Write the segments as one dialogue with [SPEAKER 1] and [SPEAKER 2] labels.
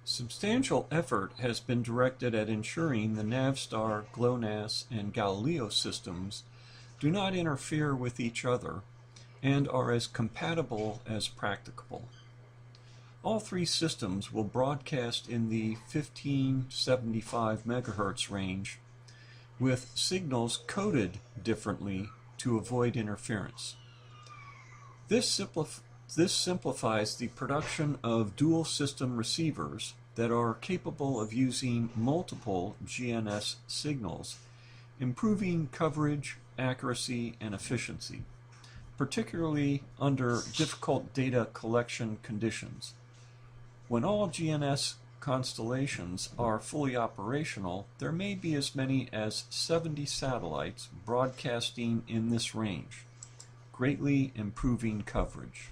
[SPEAKER 1] Substantial effort has been directed at ensuring the Navstar, GLONASS, and Galileo systems do not interfere with each other and are as compatible as practicable. All three systems will broadcast in the 1575 MHz range with signals coded differently to avoid interference. This simplifies the production of dual system receivers that are capable of using multiple GNS signals, improving coverage, accuracy, and efficiency, particularly under difficult data collection conditions. When all GNS constellations are fully operational, there may be as many as 70 satellites broadcasting in this range, greatly improving coverage.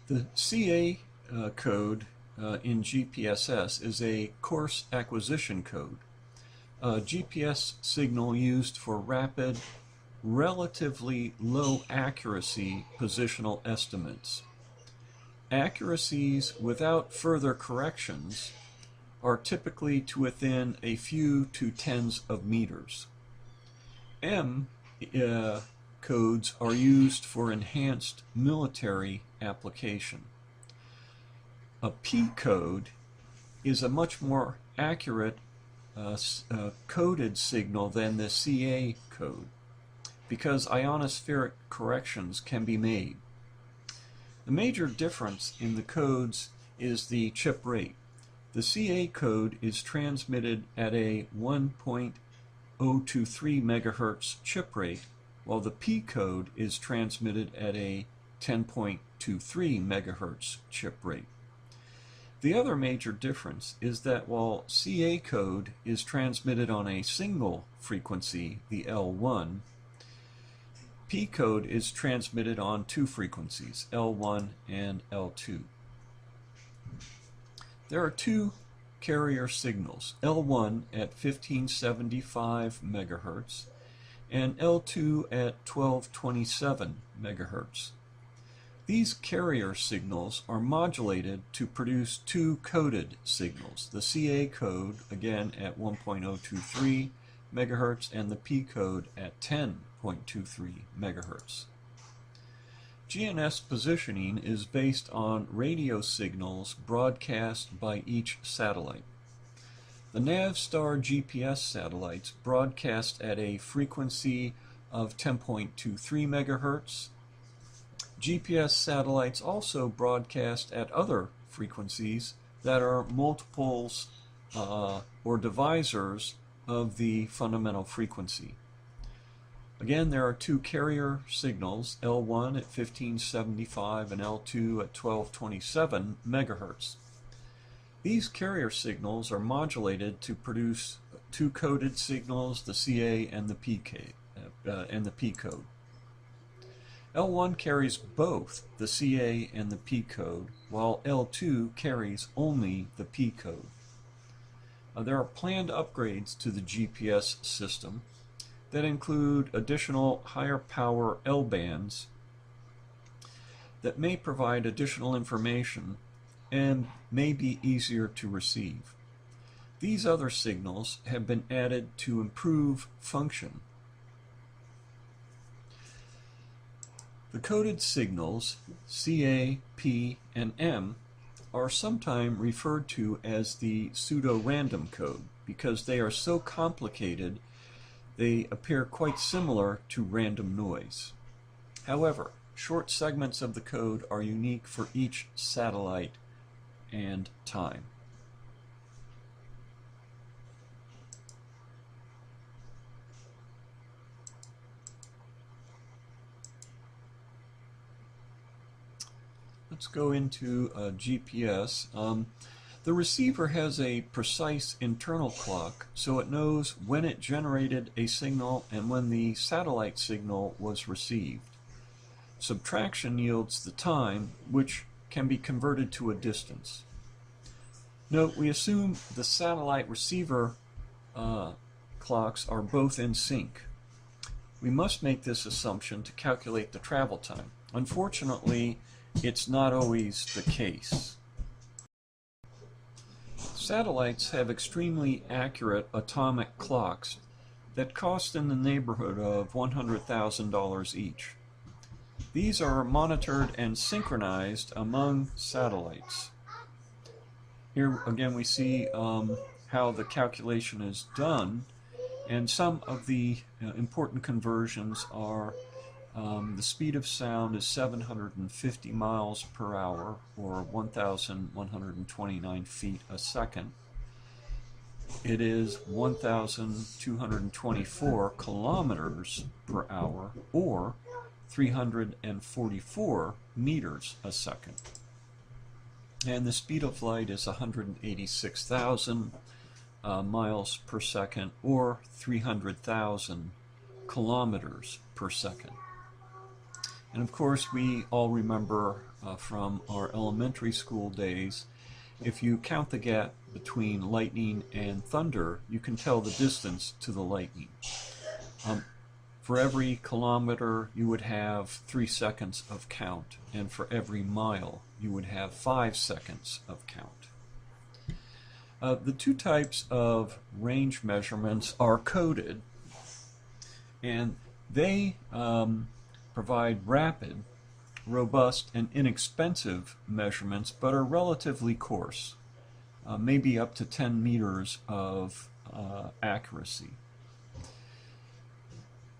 [SPEAKER 1] The CA code in GPSS is a coarse acquisition code, a GPS signal used for rapid, relatively low accuracy positional estimates. Accuracies without further corrections are typically to within a few to tens of meters. M codes are used for enhanced military application. A P code is a much more accurate coded signal than the CA code because ionospheric corrections can be made. The major difference in the codes is the chip rate. The CA code is transmitted at a 1.023 MHz chip rate, while the P code is transmitted at a 10.23 MHz chip rate. The other major difference is that while CA code is transmitted on a single frequency, the L1, P code is transmitted on two frequencies, L1 and L2. There are two carrier signals, L1 at 1575 MHz and L2 at 1227 MHz. These carrier signals are modulated to produce two coded signals, the CA code again at 1.023 MHz and the P code at 10.23 MHz. GNS positioning is based on radio signals broadcast by each satellite. The Navstar GPS satellites broadcast at a frequency of 10.23 MHz. GPS satellites also broadcast at other frequencies that are multiples or divisors of the fundamental frequency. Again, there are two carrier signals, L1 at 1575 and L2 at 1227 MHz. These carrier signals are modulated to produce two coded signals, the CA and the P code. L1 carries both the CA and the P code, while L2 carries only the P code. There are planned upgrades to the GPS system that include additional higher power L bands that may provide additional information and may be easier to receive. These other signals have been added to improve function. The coded signals, CA, P, and M, are sometimes referred to as the pseudo-random code because they are so complicated they appear quite similar to random noise. However, short segments of the code are unique for each satellite and time. Let's go into GPS. The receiver has a precise internal clock, so it knows when it generated a signal and when the satellite signal was received. Subtraction yields the time, which can be converted to a distance. Note, we assume the satellite receiver clocks are both in sync. we must make this assumption to calculate the travel time. Unfortunately, it's not always the case. Satellites have extremely accurate atomic clocks that cost in the neighborhood of $100,000 each. These are monitored and synchronized among satellites. Here again we see how the calculation is done, and some of the important conversions are the speed of sound is 750 miles per hour, or 1,129 feet a second. It is 1,224 kilometers per hour, or 344 meters a second. And the speed of light is 186,000 miles per second, or 300,000 kilometers per second. And of course, we all remember from our elementary school days, if you count the gap between lightning and thunder, you can tell the distance to the lightning. For every kilometer, you would have 3 seconds of count, and for every mile, you would have 5 seconds of count. The two types of range measurements are coded, and they provide rapid, robust, and inexpensive measurements, but are relatively coarse, maybe up to 10 meters of accuracy.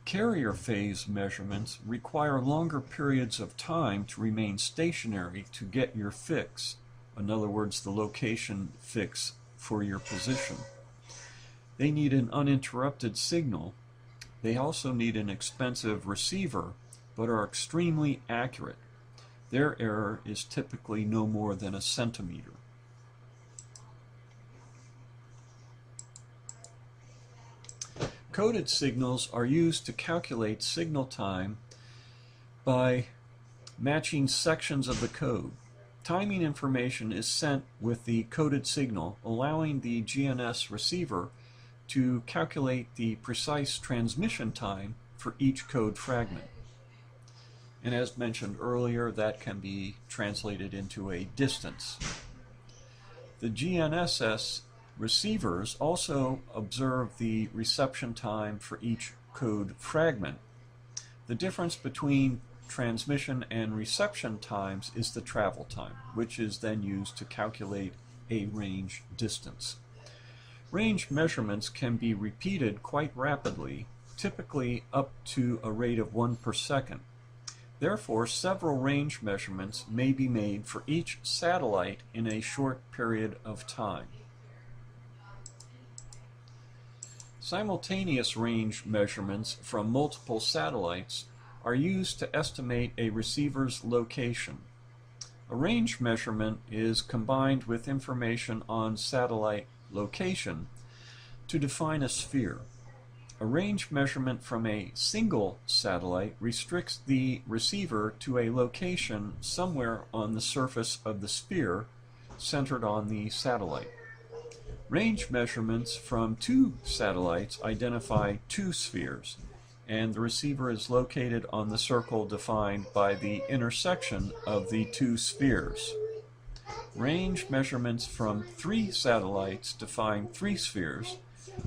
[SPEAKER 1] Carrier phase measurements require longer periods of time to remain stationary to get your fix, in other words, the location fix for your position. They need an uninterrupted signal. They also need an expensive receiver, but are extremely accurate. Their error is typically no more than a centimeter. Coded signals are used to calculate signal time by matching sections of the code. Timing information is sent with the coded signal, allowing the GNS receiver to calculate the precise transmission time for each code fragment. And as mentioned earlier, that can be translated into a distance. The GNSS receivers also observe the reception time for each code fragment. The difference between transmission and reception times is the travel time, which is then used to calculate a range distance. Range measurements can be repeated quite rapidly, typically up to a rate of 1 per second. Therefore, several range measurements may be made for each satellite in a short period of time. Simultaneous range measurements from multiple satellites are used to estimate a receiver's location. A range measurement is combined with information on satellite location to define a sphere. A range measurement from a single satellite restricts the receiver to a location somewhere on the surface of the sphere centered on the satellite. Range measurements from 2 satellites identify 2 spheres, and the receiver is located on the circle defined by the intersection of the 2 spheres. Range measurements from 3 satellites define 3 spheres,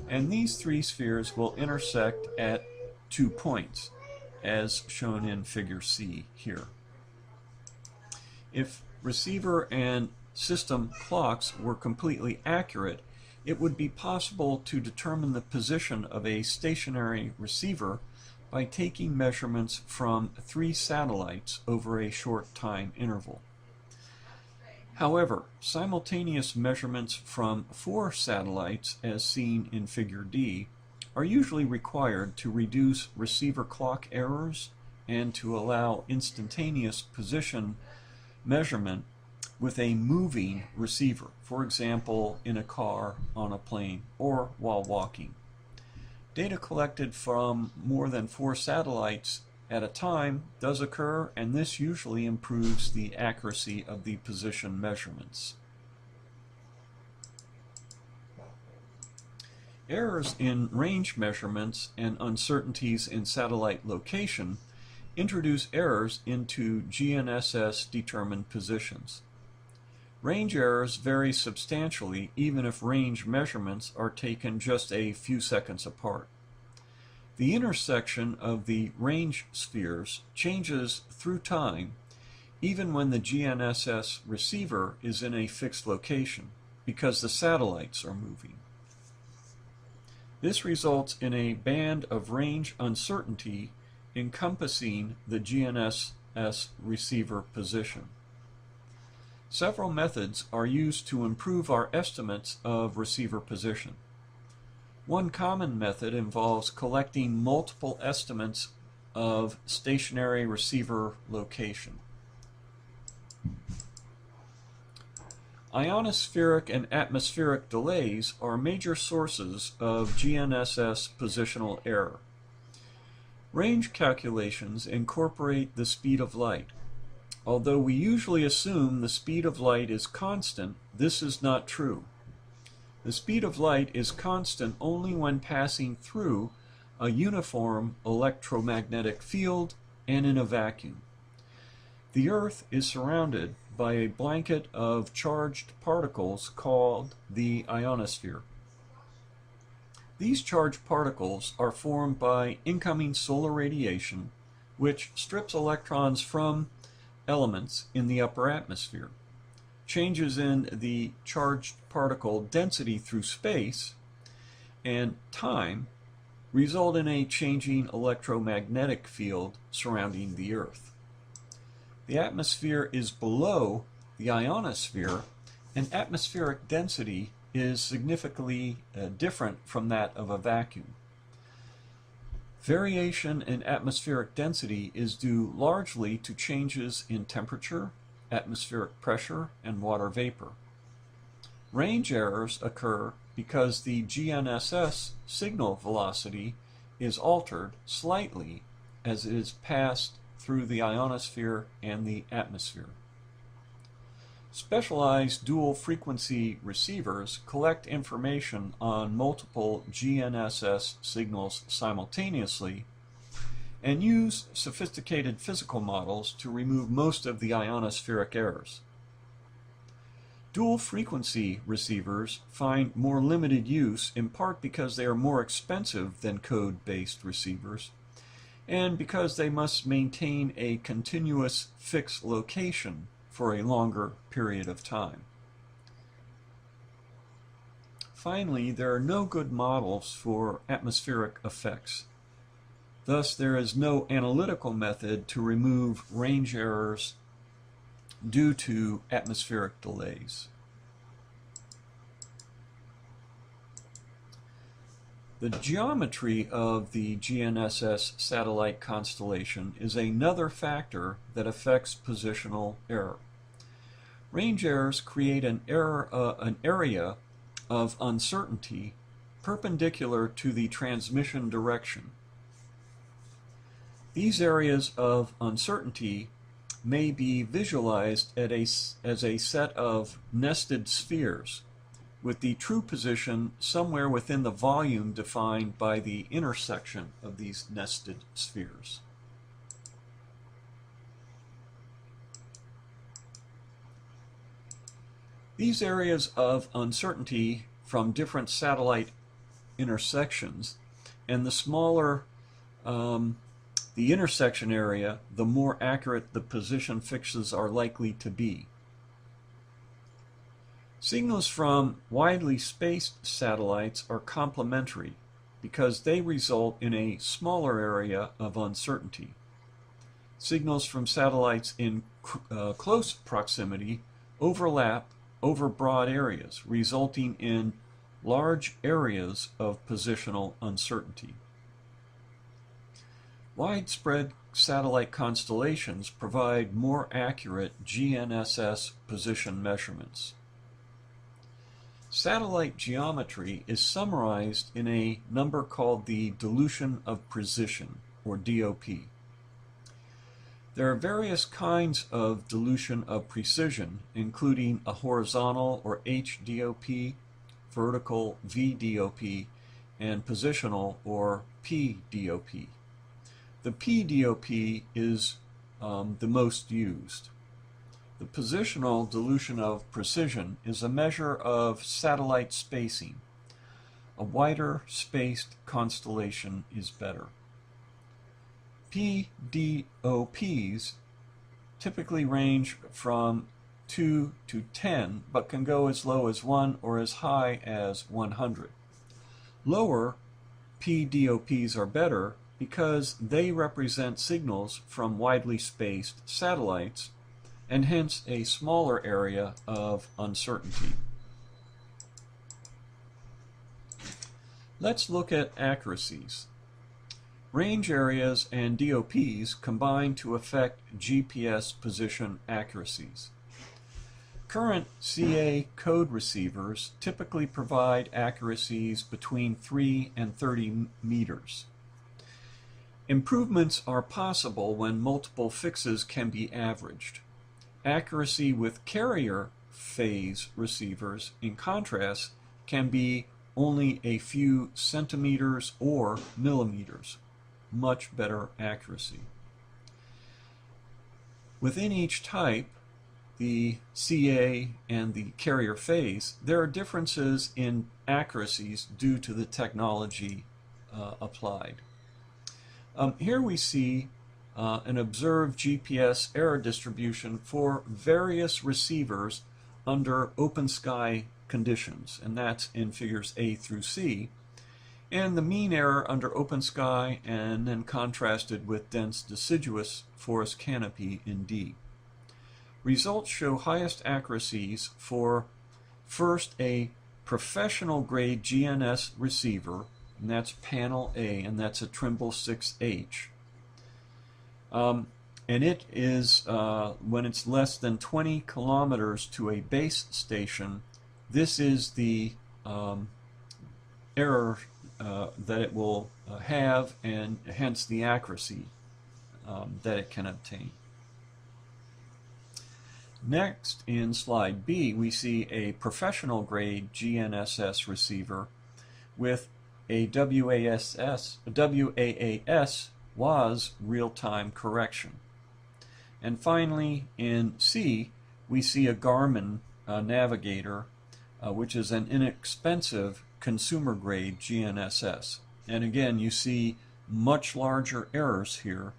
[SPEAKER 1] and these 3 spheres will intersect at 2 points, as shown in figure C here. If receiver and system clocks were completely accurate, it would be possible to determine the position of a stationary receiver by taking measurements from 3 satellites over a short time interval. However, simultaneous measurements from 4 satellites, as seen in figure D, are usually required to reduce receiver clock errors and to allow instantaneous position measurement with a moving receiver, for example, in a car, on a plane, or while walking. Data collected from more than 4 satellites at a time does occur, and this usually improves the accuracy of the position measurements. Errors in range measurements and uncertainties in satellite location introduce errors into GNSS-determined positions. Range errors vary substantially even if range measurements are taken just a few seconds apart. The intersection of the range spheres changes through time even when the GNSS receiver is in a fixed location because the satellites are moving. This results in a band of range uncertainty encompassing the GNSS receiver position. Several methods are used to improve our estimates of receiver position. One common method involves collecting multiple estimates of stationary receiver location. Ionospheric and atmospheric delays are major sources of GNSS positional error. Range calculations incorporate the speed of light. Although we usually assume the speed of light is constant, this is not true. The speed of light is constant only when passing through a uniform electromagnetic field and in a vacuum. The Earth is surrounded by a blanket of charged particles called the ionosphere. These charged particles are formed by incoming solar radiation, which strips electrons from elements in the upper atmosphere. Changes in the charged particle density through space and time result in a changing electromagnetic field surrounding the Earth. The atmosphere is below the ionosphere, and atmospheric density is significantly different from that of a vacuum. Variation in atmospheric density is due largely to changes in temperature, atmospheric pressure, and water vapor. Range errors occur because the GNSS signal velocity is altered slightly as it is passed through the ionosphere and the atmosphere. Specialized dual-frequency receivers collect information on multiple GNSS signals simultaneously and use sophisticated physical models to remove most of the ionospheric errors. Dual-frequency receivers find more limited use in part because they are more expensive than code-based receivers and because they must maintain a continuous fixed location for a longer period of time. Finally, there are no good models for atmospheric effects. Thus, there is no analytical method to remove range errors due to atmospheric delays. The geometry of the GNSS satellite constellation is another factor that affects positional error. Range errors create an area of uncertainty perpendicular to the transmission direction. These areas of uncertainty may be visualized as a set of nested spheres, with the true position somewhere within the volume defined by the intersection of these nested spheres. These areas of uncertainty from different satellite intersections, and the smaller the intersection area, the more accurate the position fixes are likely to be. Signals from widely spaced satellites are complementary because they result in a smaller area of uncertainty. Signals from satellites in close proximity overlap over broad areas, resulting in large areas of positional uncertainty. Widespread satellite constellations provide more accurate GNSS position measurements. Satellite geometry is summarized in a number called the dilution of precision, or DOP. There are various kinds of dilution of precision, including a horizontal or HDOP, vertical VDOP, and positional, or PDOP. The PDOP is the most used. The positional dilution of precision is a measure of satellite spacing. A wider spaced constellation is better. PDOPs typically range from 2 to 10, but can go as low as 1 or as high as 100. Lower PDOPs are better because they represent signals from widely spaced satellites and hence a smaller area of uncertainty. Let's look at accuracies. Range areas and DOPs combine to affect GPS position accuracies. Current CA code receivers typically provide accuracies between 3 and 30 meters. Improvements are possible when multiple fixes can be averaged. Accuracy with carrier phase receivers, in contrast, can be only a few centimeters or millimeters. Much better accuracy. Within each type, the CA and the carrier phase, there are differences in accuracies due to the technology applied. Here we see an observed GPS error distribution for various receivers under open sky conditions, and that's in figures A through C, and the mean error under open sky and then contrasted with dense deciduous forest canopy in D. Results show highest accuracies for first a professional grade GNS receiver, and that's panel A, and that's a Trimble 6H. And it is, when it's less than 20 kilometers to a base station, this is the error that it will have, and hence the accuracy that it can obtain. Next, in slide B, we see a professional grade GNSS receiver with a WAS WAAS real-time correction. And finally, in C, we see a Garmin Navigator, which is an inexpensive consumer-grade GNSS. And again, you see much larger errors here,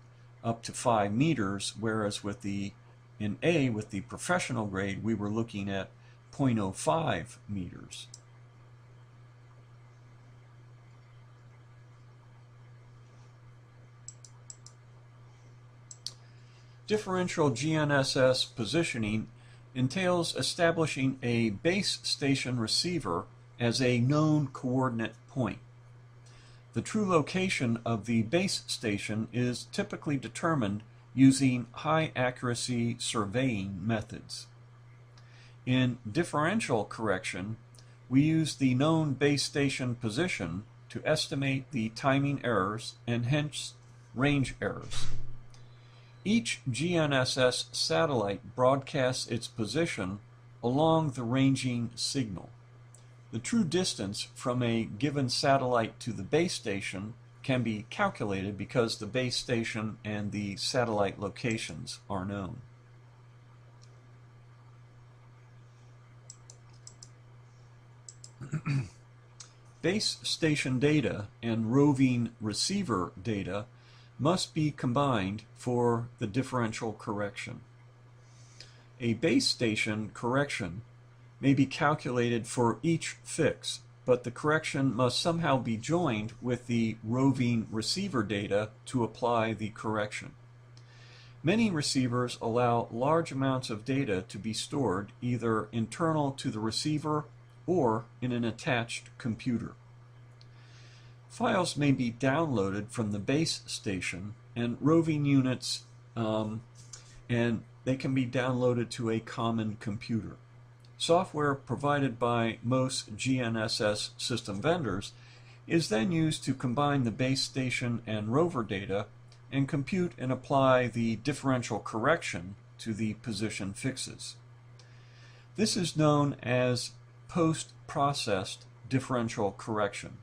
[SPEAKER 1] up to 5 meters, whereas with the in A, with the professional grade, we were looking at 0.05 meters. Differential GNSS positioning entails establishing a base station receiver as a known coordinate point. The true location of the base station is typically determined using high accuracy surveying methods. In differential correction, we use the known base station position to estimate the timing errors and hence range errors. Each GNSS satellite broadcasts its position along the ranging signal. The true distance from a given satellite to the base station can be calculated because the base station and the satellite locations are known. Base station data and roving receiver data must be combined for the differential correction. A base station correction may be calculated for each fix, but the correction must somehow be joined with the roving receiver data to apply the correction. Many receivers allow large amounts of data to be stored either internal to the receiver or in an attached computer. Files may be downloaded from the base station and roving units, and they can be downloaded to a common computer. Software provided by most GNSS system vendors is then used to combine the base station and rover data and compute and apply the differential correction to the position fixes. This is known as post-processed differential correction.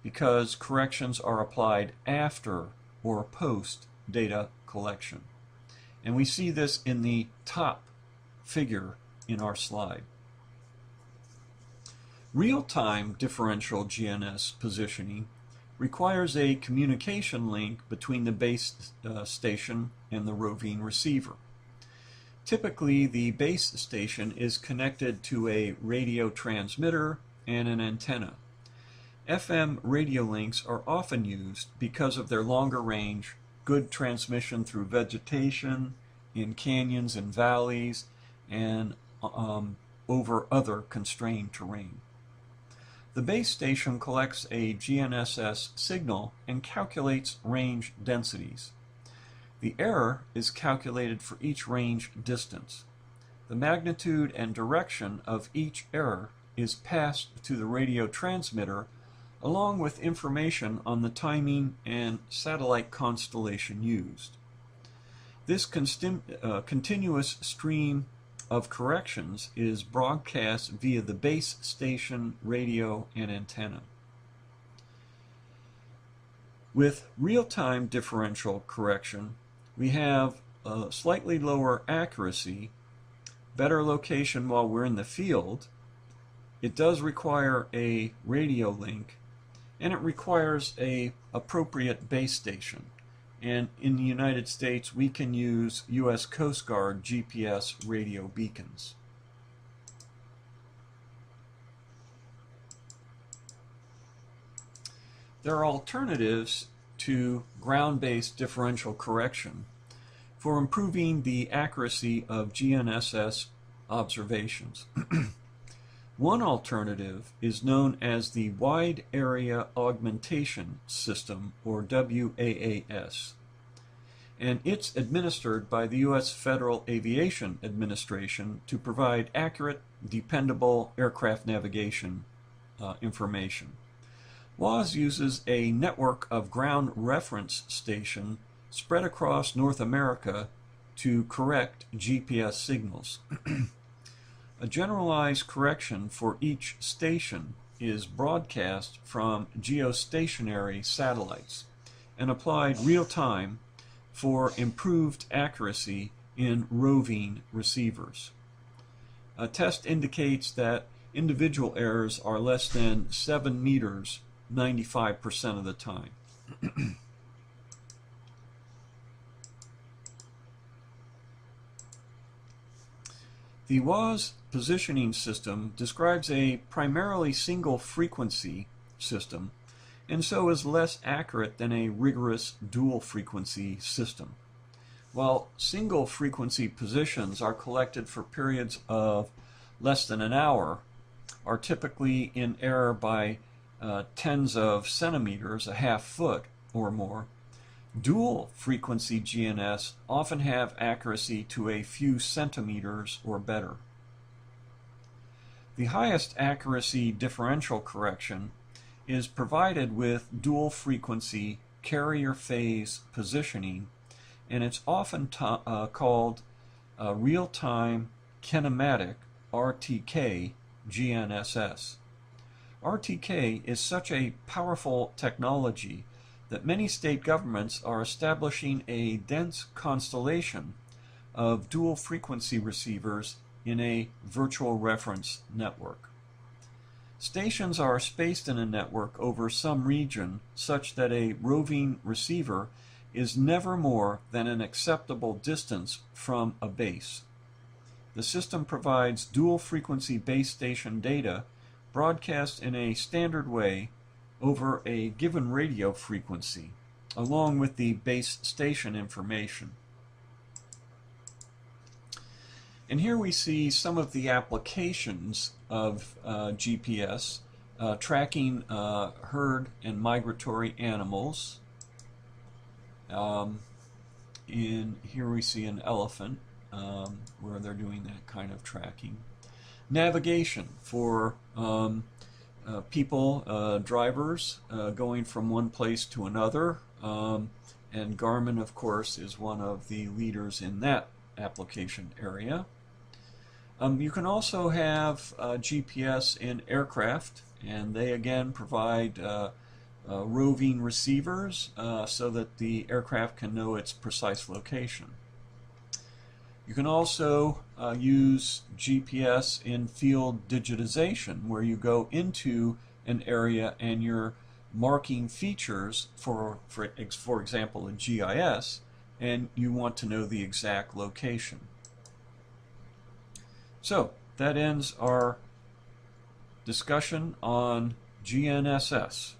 [SPEAKER 1] because corrections are applied after or post data collection. And we see this in the top figure in our slide. Real-time differential GNSS positioning requires a communication link between the base station and the roving receiver. Typically, the base station is connected to a radio transmitter and an antenna. FM radio links are often used because of their longer range, good transmission through vegetation, in canyons and valleys, and over other constrained terrain. The base station collects a GNSS signal and calculates range densities. The error is calculated for each range distance. The magnitude and direction of each error is passed to the radio transmitter along with information on the timing and satellite constellation used. This continuous stream of corrections is broadcast via the base station radio and antenna. With real-time differential correction, we have a slightly lower accuracy, better location while we're in the field. It does require a radio link, and it requires an appropriate base station. And in the United States, we can use U.S. Coast Guard GPS radio beacons. There are alternatives to ground-based differential correction for improving the accuracy of GNSS observations. One alternative is known as the Wide Area Augmentation System, or WAAS, and it's administered by the U.S. Federal Aviation Administration to provide accurate, dependable aircraft navigation information. WAAS uses a network of ground reference stations spread across North America to correct GPS signals. A generalized correction for each station is broadcast from geostationary satellites and applied real-time for improved accuracy in roving receivers. A test indicates that individual errors are less than 7 meters 95% of the time. The WAAS positioning system describes a primarily single frequency system, and so is less accurate than a rigorous dual frequency system. While single frequency positions are collected for periods of less than an hour, are typically in error by tens of centimeters, a half foot or more, dual frequency GNSS often have accuracy to a few centimeters or better. The highest accuracy differential correction is provided with dual frequency carrier phase positioning, and it's often called real-time kinematic RTK GNSS. RTK is such a powerful technology that many state governments are establishing a dense constellation of dual frequency receivers in a virtual reference network. Stations are spaced in a network over some region such that a roving receiver is never more than an acceptable distance from a base. The system provides dual frequency base station data broadcast in a standard way over a given radio frequency, along with the base station information. And here we see some of the applications of GPS, tracking herd and migratory animals. Here we see an elephant where they're doing that kind of tracking. Navigation for people, drivers, going from one place to another, and Garmin, of course, is one of the leaders in that application area. You can also have GPS in aircraft, and they again provide roving receivers so that the aircraft can know its precise location. You can also use GPS in field digitization, where you go into an area and you're marking features for example, in GIS, and you want to know the exact location. So that ends our discussion on GNSS.